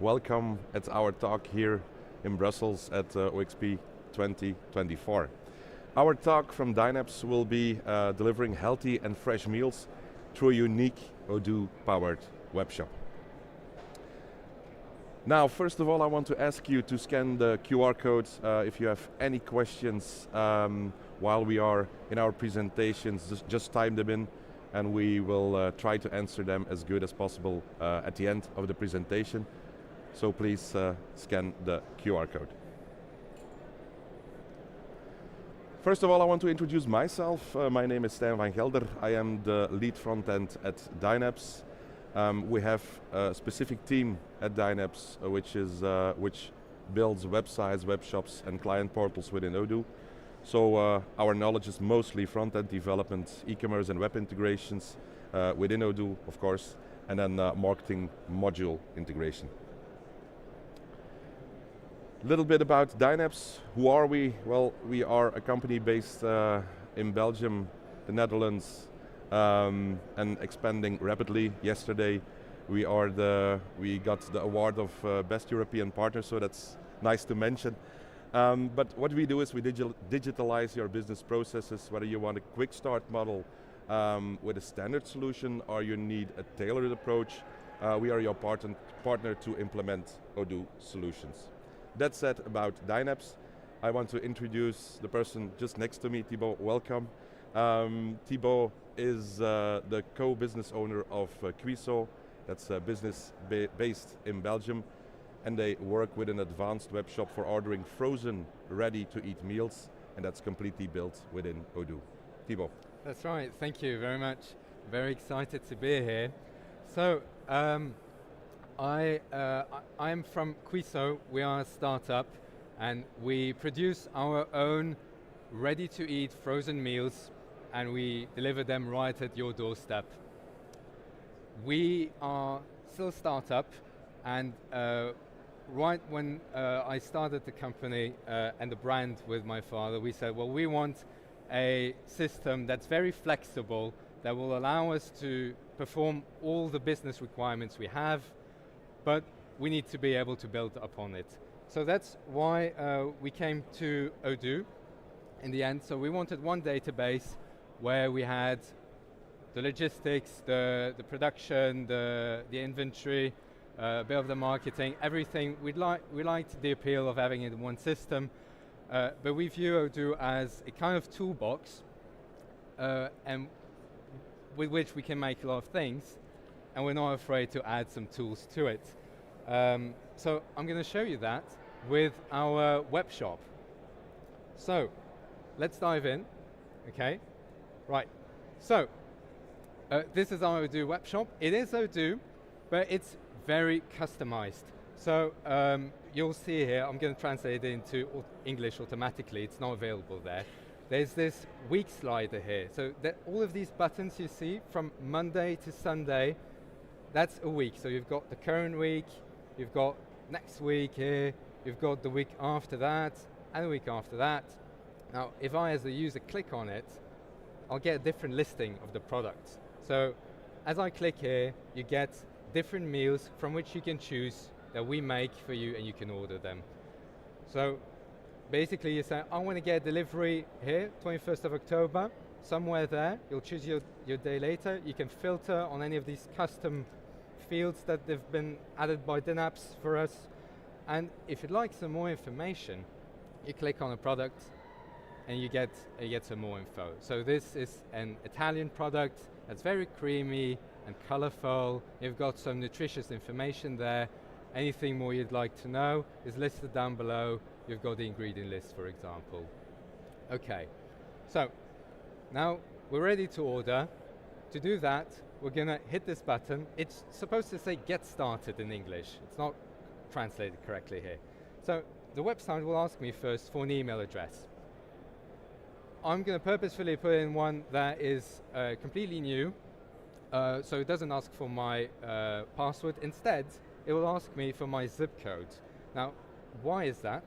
welcome at our talk here in Brussels at OXP 2024. Our talk from Dynapps will be delivering healthy and fresh meals through a unique Odoo-Powered webshop. Now, first of all, I want to ask you to scan the QR codes if you have any questions while we are in our presentations. Just type them in and we will try to answer them as good as possible at the end of the presentation. So please scan the QR code. First of all, I want to introduce myself. My name is Stijn van Gelder. I am the lead front-end at Dynapps. We have a specific team at Dynapps which builds websites, web shops and client portals within Odoo. So our knowledge is mostly front-end development, e-commerce and web integrations within Odoo, of course, and then marketing module integration. A little bit about Dynapps. Who are we? Well, we are a company based in Belgium, the Netherlands, and expanding rapidly. Yesterday, we got the award of Best European Partner, so that's nice to mention. But what we do is we digitalize your business processes, whether you want a quick start model with a standard solution or you need a tailored approach, we are your partner to implement Odoo solutions. That said about Dynapps, I want to introduce the person just next to me, Thibaut, welcome. Thibaut is the co-business owner of Quiso, that's a business based in Belgium, and they work with an advanced web shop for ordering frozen, ready-to-eat meals, and that's completely built within Odoo. Thibaut. That's right, thank you very much. Very excited to be here. So, I'm from Quiso. We are a startup, and we produce our own ready-to-eat frozen meals, and we deliver them right at your doorstep. We are still a startup, and right when I started the company and the brand with my father, we said, well, we want a system that's very flexible, that will allow us to perform all the business requirements we have, but we need to be able to build upon it. So that's why we came to Odoo in the end. So we wanted one database where we had the logistics, the production, the inventory, a bit of the marketing, everything. We liked the appeal of having it in one system, but we view Odoo as a kind of toolbox and with which we can make a lot of things, and we're not afraid to add some tools to it. So I'm going to show you that with our web shop. So let's dive in, okay? Right, so this is our Odoo web shop. It is Odoo, but it's very customized. So you'll see here, I'm going to translate it into English automatically, it's not available there. There's this week slider here. So all of these buttons you see from Monday to Sunday, that's a week. So you've got the current week, you've got next week here, you've got the week after that, and the week after that. Now, if I as a user click on it, I'll get a different listing of the products. So as I click here, you get different meals from which you can choose that we make for you and you can order them. So basically you say, I want to get a delivery here, 21st of October, somewhere there. You'll choose your day later. You can filter on any of these custom fields that they've been added by Dynapps for us. And if you'd like some more information, you click on a product and you get some more info. So this is an Italian product that's very creamy and colorful. You've got some nutritious information there. Anything more you'd like to know is listed down below. You've got the ingredient list, for example. Okay, so now we're ready to order. To do that, we're gonna hit this button. It's supposed to say get started in English. It's not translated correctly here. So the website will ask me first for an email address. I'm gonna purposefully put in one that is completely new, so it doesn't ask for my password. Instead, it will ask me for my zip code. Now, why is that?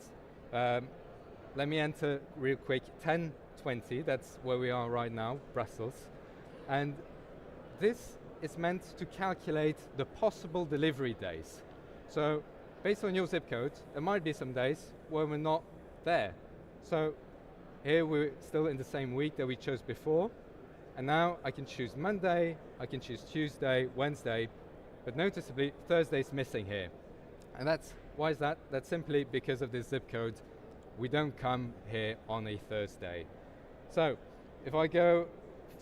Let me enter real quick, 1020, that's where we are right now, Brussels. And this is meant to calculate the possible delivery days. So based on your zip code, there might be some days where we're not there. So here we're still in the same week that we chose before, and now I can choose Monday, I can choose Tuesday, Wednesday, but noticeably Thursday's missing here. And why is that? That's simply because of this zip code. We don't come here on a Thursday. So if I go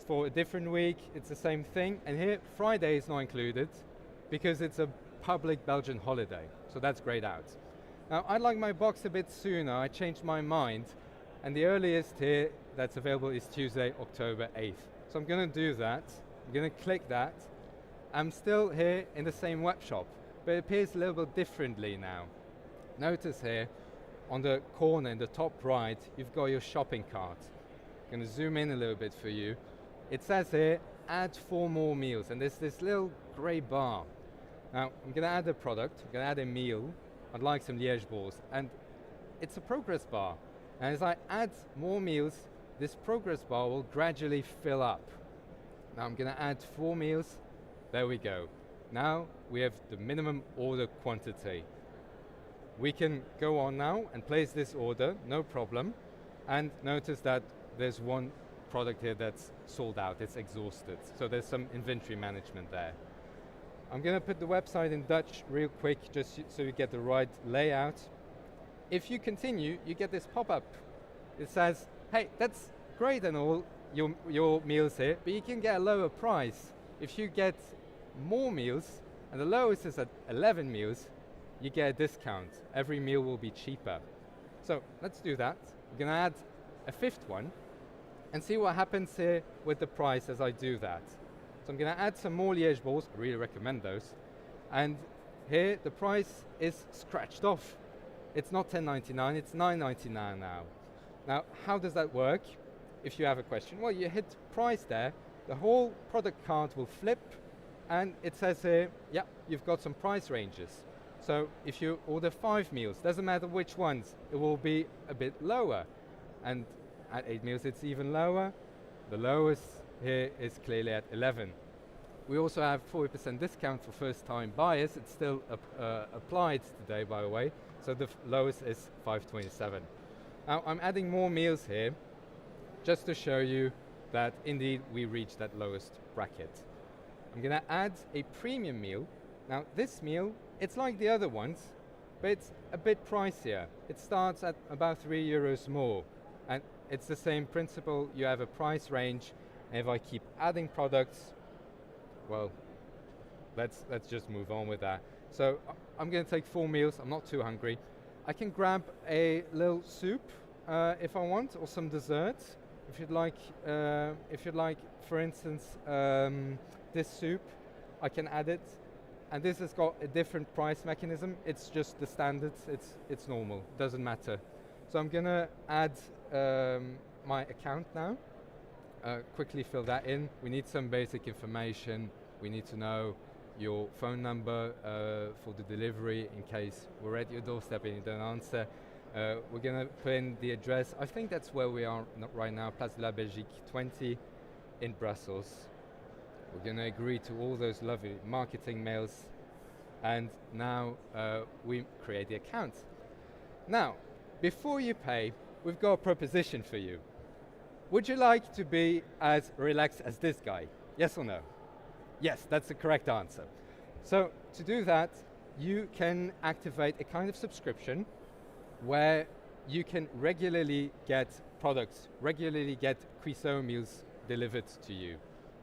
for a different week, it's the same thing, and here Friday is not included because it's a public Belgian holiday, so that's grayed out. Now I'd like my box a bit sooner. I changed my mind, and the earliest here that's available is Tuesday, October 8th. So I'm going to do that. I'm going to click that. I'm still here in the same web shop, but it appears a little bit differently now. Notice here on the corner in the top right, you've got your shopping cart. I'm going to zoom in a little bit for you. It says here, add 4 more meals, and there's this little grey bar. Now, I'm going to add a product, I'm going to add a meal. I'd like some Liège balls, and it's a progress bar. And as I add more meals, this progress bar will gradually fill up. Now I'm going to add 4 meals. There we go. Now we have the minimum order quantity. We can go on now and place this order, no problem. And notice that there's one product here that's sold out, it's exhausted. So there's some inventory management there. I'm going to put the website in Dutch real quick, just so you get the right layout. If you continue, you get this pop-up. It says, hey, that's great and all, your meals here, but you can get a lower price. If you get more meals, and the lowest is at 11 meals, you get a discount. Every meal will be cheaper. So let's do that. We're going to add a 5th one, and see what happens here with the price as I do that. So I'm going to add some more Liège balls. I really recommend those. And here the price is scratched off. It's not $10.99, it's $9.99 now. Now, how does that work? If you have a question, well, you hit price there, the whole product card will flip, and it says here, yeah, you've got some price ranges. So if you order 5 meals, doesn't matter which ones, it will be a bit lower. And at 8 meals, it's even lower. The lowest here is clearly at 11. We also have 40% discount for first-time buyers. It's still applied today, by the way. So the lowest is $5.27. Now I'm adding more meals here, just to show you that indeed we reached that lowest bracket. I'm going to add a premium meal. Now this meal, it's like the other ones, but it's a bit pricier. It starts at about €3 more. And it's the same principle. You have a price range, and if I keep adding products, well, let's just move on with that. So I'm going to take 4 meals. I'm not too hungry. I can grab a little soup if I want, or some dessert. If you'd like, for instance, this soup, I can add it. And this has got a different price mechanism. It's just the standard. It's normal. Doesn't matter. So I'm going to add my account now. Quickly fill that in. We need some basic information. We need to know your phone number for the delivery in case we're at your doorstep and you don't answer. We're going to put in the address. I think that's where we are right now, Place de la Belgique 20 in Brussels. We're going to agree to all those lovely marketing mails, and now we create the account. Now, before you pay, we've got a proposition for you. Would you like to be as relaxed as this guy? Yes or no? Yes, that's the correct answer. So to do that, you can activate a kind of subscription where you can regularly get products, regularly get Quiso meals delivered to you,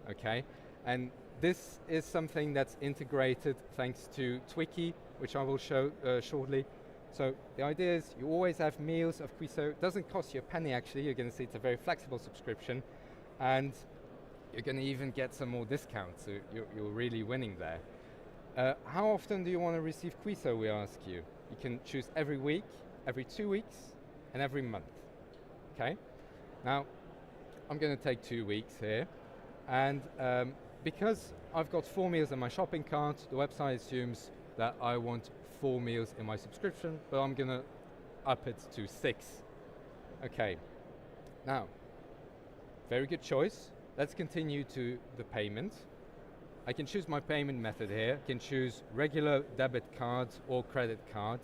okay? And this is something that's integrated thanks to Twikey, which I will show shortly. So the idea is you always have meals of Quiso. It doesn't cost you a penny actually. You're going to see it's a very flexible subscription, and you're going to even get some more discounts. So you're really winning there. How often do you want to receive Quiso, we ask you? You can choose every week, every 2 weeks, and every month. Okay? Now, I'm going to take 2 weeks here, and because I've got 4 meals in my shopping cart, the website assumes that I want 4 meals in my subscription, but I'm going to up it to 6. Okay. Now, very good choice. Let's continue to the payment. I can choose my payment method here. I can choose regular debit card or credit card.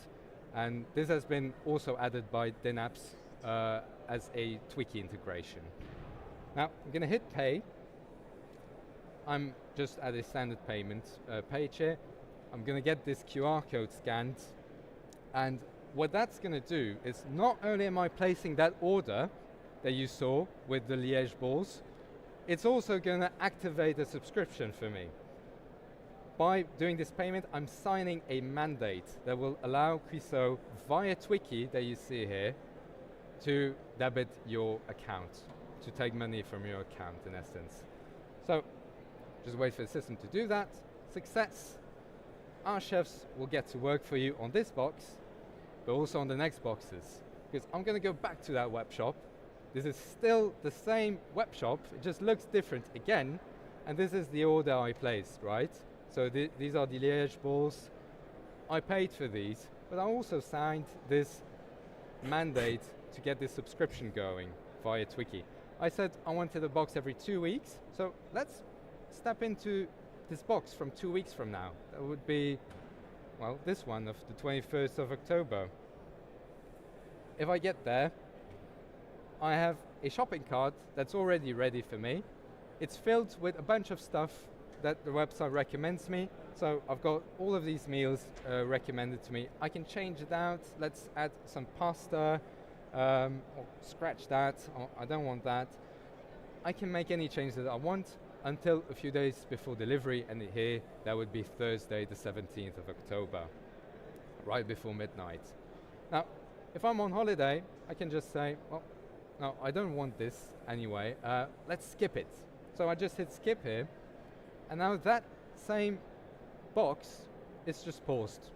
And this has been also added by Dynapps as a Twikey integration. Now, I'm going to hit pay. I'm just at a standard payment page here. I'm going to get this QR code scanned. And what that's going to do is not only am I placing that order that you saw with the Liège balls, it's also going to activate a subscription for me. By doing this payment, I'm signing a mandate that will allow Quiso via Twikey that you see here to debit your account, to take money from your account in essence. So just wait for the system to do that. Success. Our chefs will get to work for you on this box, but also on the next boxes. Because I'm going to go back to that web shop. This is still the same web shop, it just looks different again, and this is the order I placed, right? So these are the Liège balls. I paid for these, but I also signed this mandate to get this subscription going via Twikey. I said I wanted a box every 2 weeks, so let's step into this box from 2 weeks from now. That would be, well, this one of the 21st of October. If I get there, I have a shopping cart that's already ready for me. It's filled with a bunch of stuff that the website recommends me. So I've got all of these meals recommended to me. I can change it out. Let's add some pasta, or scratch that, or I don't want that. I can make any change that I want until a few days before delivery, and here that would be Thursday the 17th of October, right before midnight. Now, if I'm on holiday, I can just say, well, no, I don't want this anyway, let's skip it. So I just hit skip here, and now that same box is just paused.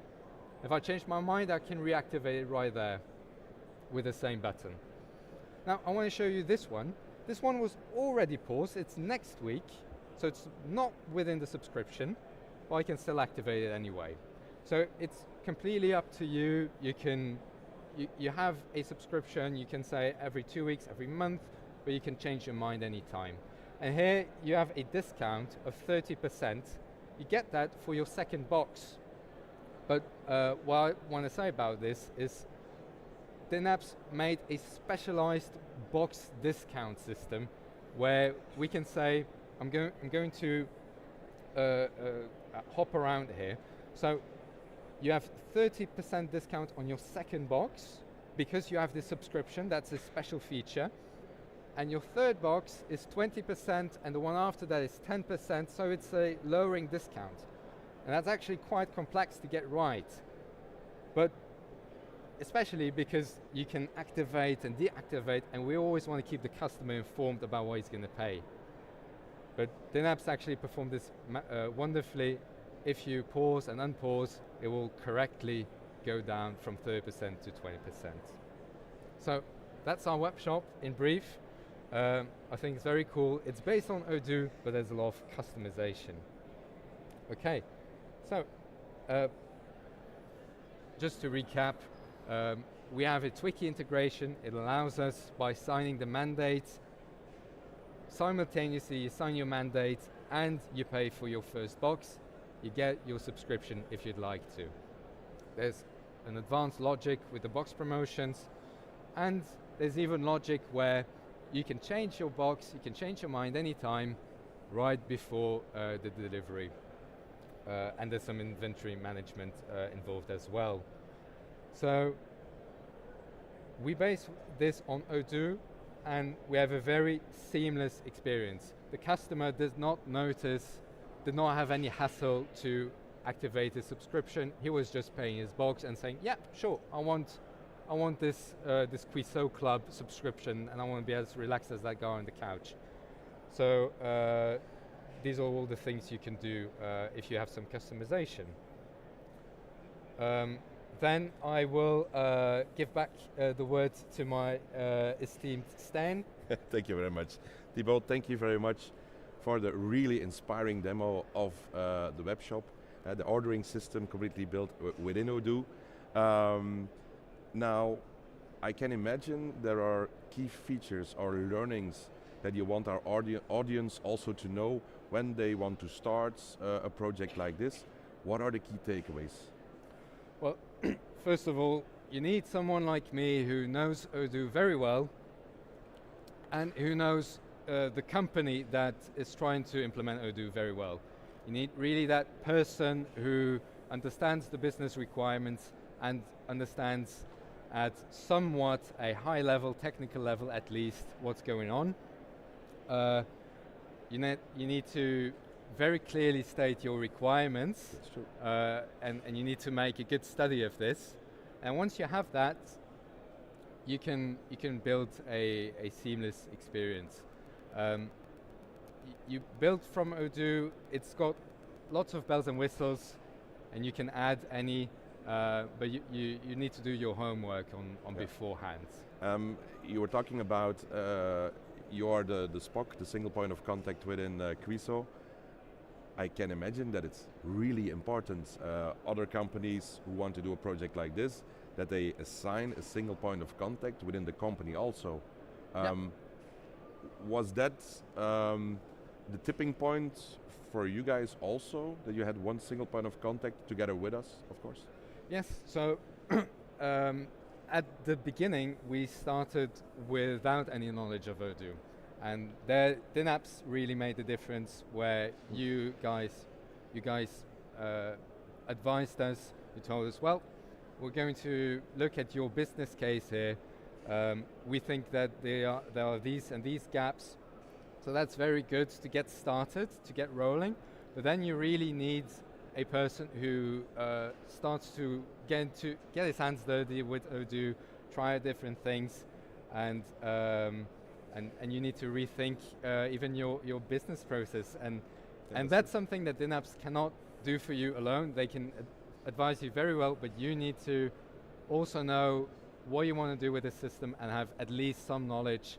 If I change my mind, I can reactivate it right there with the same button. Now I want to show you this one. This one was already paused, it's next week, so it's not within the subscription, but I can still activate it anyway. So it's completely up to you. You have a subscription, you can say every 2 weeks, every month, but you can change your mind anytime. And here you have a discount of 30%. You get that for your second box. But what I want to say about this is Dynapps made a specialized box discount system where we can say, I'm going to hop around here. So you have 30% discount on your second box because you have this subscription, that's a special feature. And your third box is 20% and the one after that is 10%, so it's a lowering discount. And that's actually quite complex to get right. But especially because you can activate and deactivate, and we always want to keep the customer informed about what he's going to pay. But Dynapps actually performed this wonderfully. If you pause and unpause, it will correctly go down from 30% to 20%. So that's our web shop in brief. I think it's very cool. It's based on Odoo, but there's a lot of customization. Okay, so just to recap, we have a Twikey integration. It allows us, by signing the mandate, simultaneously you sign your mandate and you pay for your first box. You get your subscription if you'd like to. There's an advanced logic with the box promotions, and there's even logic where you can change your box, you can change your mind anytime right before the delivery. And there's some inventory management involved as well. So we base this on Odoo, and we have a very seamless experience. The customer does not have any hassle to activate his subscription. He was just paying his box and saying, yeah, sure, I want this this Quiso Club subscription, and I want to be as relaxed as that guy on the couch. So these are all the things you can do if you have some customization. Then I will give back the word to my esteemed Stan. Thank you very much. Thibaut, thank you very much for the really inspiring demo of the web shop, the ordering system completely built within Odoo. Now, I can imagine there are key features or learnings that you want our audience also to know when they want to start a project like this, what are the key takeaways? Well, first of all, you need someone like me who knows Odoo very well and who knows the company that is trying to implement Odoo very well. You need really that person who understands the business requirements and understands at somewhat a high level, technical level at least, what's going on. You need to very clearly state your requirements, and you need to make a good study of this. And once you have that, you can build a seamless experience. You build from Odoo, it's got lots of bells and whistles, and you can add any, but you need to do your homework on beforehand. You were talking about you are the SPOC, the single point of contact within Quiso. I can imagine that it's really important, other companies who want to do a project like this, that they assign a single point of contact within the company also. Was that the tipping point for you guys also, that you had one single point of contact together with us, of course? Yes, so at the beginning we started without any knowledge of Odoo. And there, Dynapps really made the difference, where you guys advised us. You told us, well, we're going to look at your business case here. We think that there are these and these gaps. So that's very good to get started, to get rolling. But then you really need a person who starts to get his hands dirty with Odoo, try different things, and you need to rethink even your business process. And that's something that Dynapps cannot do for you alone. They can advise you very well, but you need to also know what you want to do with the system and have at least some knowledge.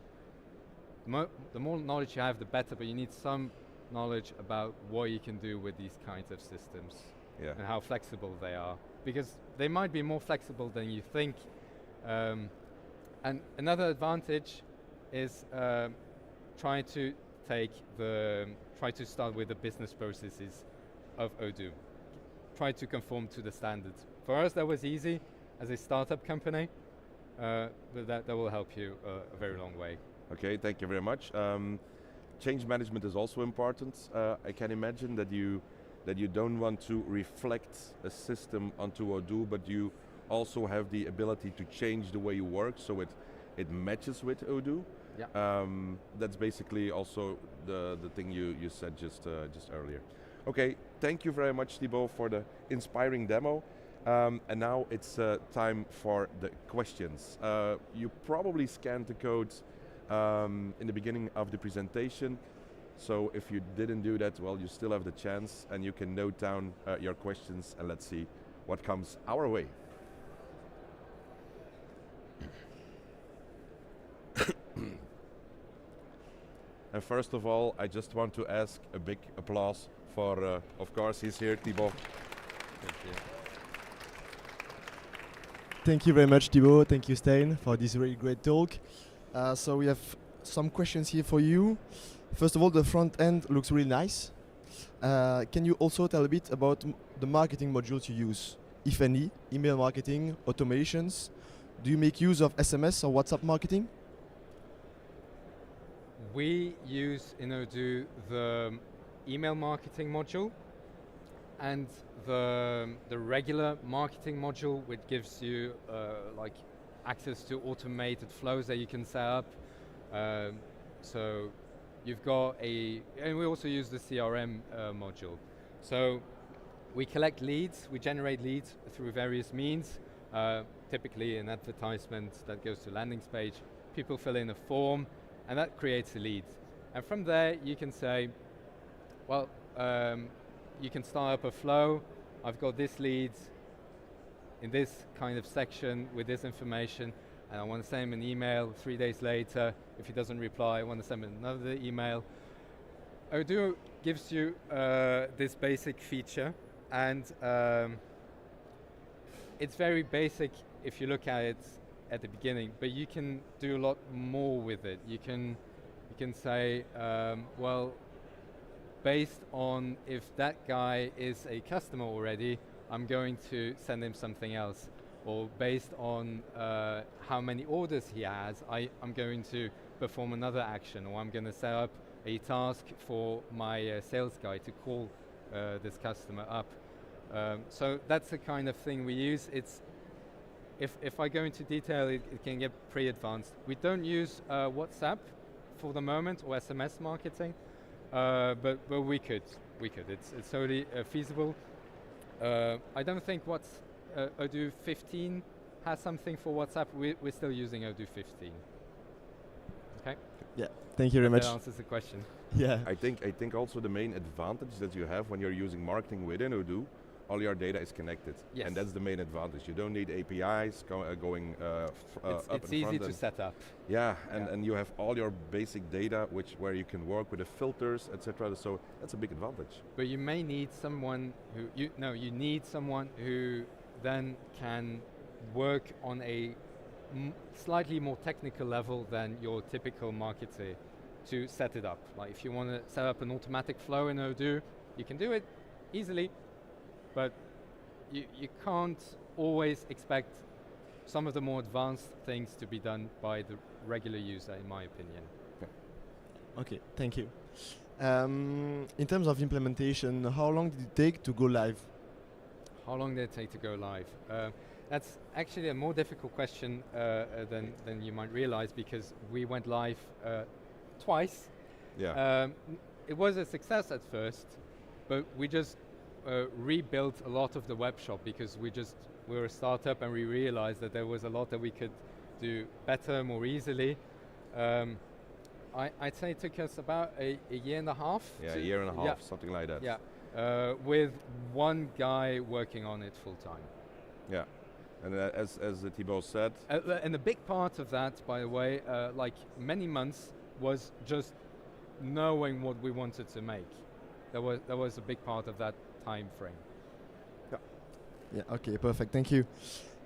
The more knowledge you have, the better, but you need some knowledge about what you can do with these kinds of systems and how flexible they are. Because they might be more flexible than you think. And another advantage is try to start with the business processes of Odoo. Try to conform to the standards. For us, that was easy as a startup company, but that will help you a very long way. Okay, thank you very much. Change management is also important. I can imagine that you don't want to reflect a system onto Odoo, but you also have the ability to change the way you work so it matches with Odoo. Yeah. That's basically also the thing you said just earlier. Okay, thank you very much, Thibaut, for the inspiring demo. And now it's time for the questions. You probably scanned the code in the beginning of the presentation. So if you didn't do that, well, you still have the chance, and you can note down your questions, and let's see what comes our way. And first of all, I just want to ask a big applause for, of course, he's here, Thibaut. Thank you. Thank you very much, Thibaut. Thank you, Stijn, for this really great talk. So we have some questions here for you. First of all, the front end looks really nice. Can you also tell a bit about the marketing modules you use, if any, email marketing, automations? Do you make use of SMS or WhatsApp marketing? We use in Odoo the email marketing module and the regular marketing module, which gives you like access to automated flows that you can set up. So you've got and we also use the CRM module. So we collect leads, we generate leads through various means, typically an advertisement that goes to landing page, people fill in a form, and that creates a lead. And from there you can say, well, you can start up a flow. I've got this lead in this kind of section with this information, and I want to send him an email 3 days later. If he doesn't reply, I want to send him another email. Odoo gives you this basic feature, and it's very basic if you look at it at the beginning, but you can do a lot more with it. You can say, well, based on if that guy is a customer already, I'm going to send him something else. Or based on how many orders he has, I'm going to perform another action, or I'm going to set up a task for my sales guy to call this customer up. So that's the kind of thing we use. If I go into detail, it can get pretty advanced. We don't use WhatsApp for the moment, or SMS marketing, but we could. It's totally feasible. I don't think Odoo 15 has something for WhatsApp. We're still using Odoo 15. Okay. Yeah. Thank you very much. That answers the question. Yeah. I think also the main advantage that you have when you're using marketing within Odoo, all your data is connected. Yes. And that's the main advantage. You don't need APIs going up it's and easy front to end. set up. Yeah, and you have all your basic data where you can work with the filters, etc. So that's a big advantage. But you may need someone you need someone who then can work on a slightly more technical level than your typical marketer to set it up. Like if you want to set up an automatic flow in Odoo, you can do it easily, but you can't always expect some of the more advanced things to be done by the regular user, in my opinion. Okay, thank you. In terms of implementation, how long did it take to go live? How long did it take to go live? That's actually a more difficult question than you might realize, because we went live twice. Yeah. It was a success at first, but we just rebuilt a lot of the web shop because we were a startup and we realized that there was a lot that we could do better, more easily. I'd say it took us about a year and a half. Yeah, a year and a half, something like that. Yeah, with one guy working on it full time. Yeah, and as Thibaut said. And a big part of that, by the way, like many months, was just knowing what we wanted to make. That was a big part of that time frame. Yeah. Yeah. Okay. Perfect. Thank you.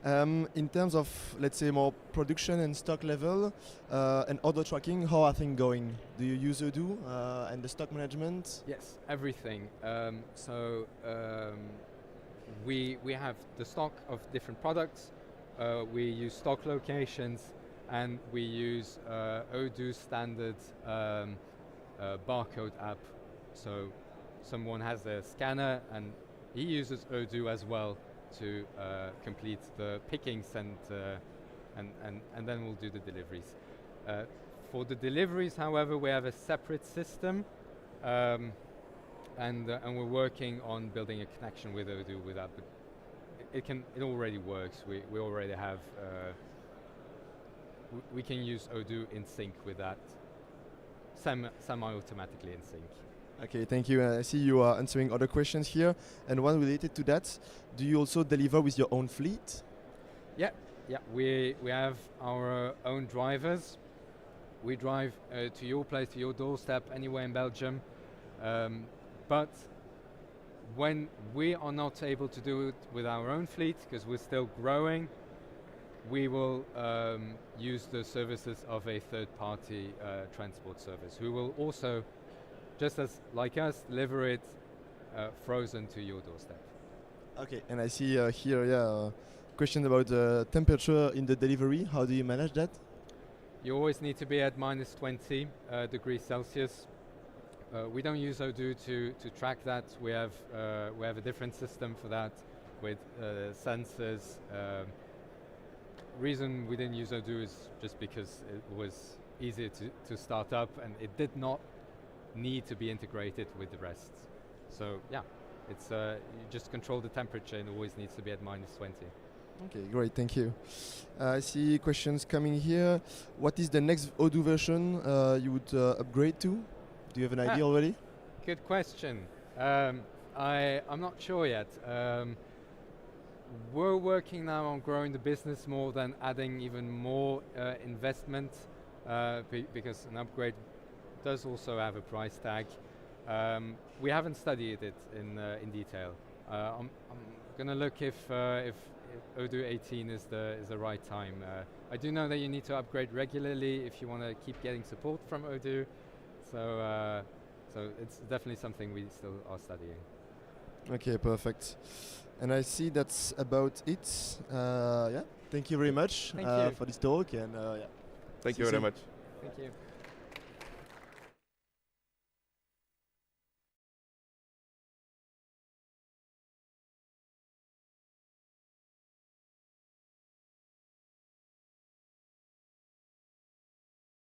In terms of, let's say, more production and stock level and order tracking, how are things going? Do you use Odoo and the stock management? Yes, everything. We have the stock of different products. We use stock locations, and we use Odoo standard barcode app. So someone has a scanner, and he uses Odoo as well to complete the pickings, and then we'll do the deliveries. For the deliveries, however, we have a separate system, and we're working on building a connection with Odoo with that. But it already works. We already have. We can use Odoo in sync with that, semi-automatically in sync. Okay, thank you. I see you are answering other questions here, and one related to that. Do you also deliver with your own fleet? Yeah. We have our own drivers. We drive to your place, to your doorstep, anywhere in Belgium. But when we are not able to do it with our own fleet, because we're still growing, we will use the services of a third-party transport service, who will also, just as like us, deliver it frozen to your doorstep. Okay, and I see here, question about the temperature in the delivery. How do you manage that? You always need to be at minus 20 degrees Celsius. We don't use Odoo to track that. We have a different system for that with sensors. Reason we didn't use Odoo is just because it was easier to start up, and it did not need to be integrated with the rest. So yeah, it's you just control the temperature, and it always needs to be at minus 20. Okay, great, thank you. I see questions coming here. What is the next Odoo version you would upgrade to? Do you have an idea already? Good question. I'm not sure yet. We're working now on growing the business more than adding even more investment, because an upgrade does also have a price tag. We haven't studied it in detail. I'm going to look if Odoo 18 is the right time. I do know that you need to upgrade regularly if you want to keep getting support from Odoo. So So it's definitely something we still are studying. Okay, perfect. And I see that's about it. Yeah, thank you very much Thank you. for this talk, and yeah. Thank See you you very soon. much. Thank you.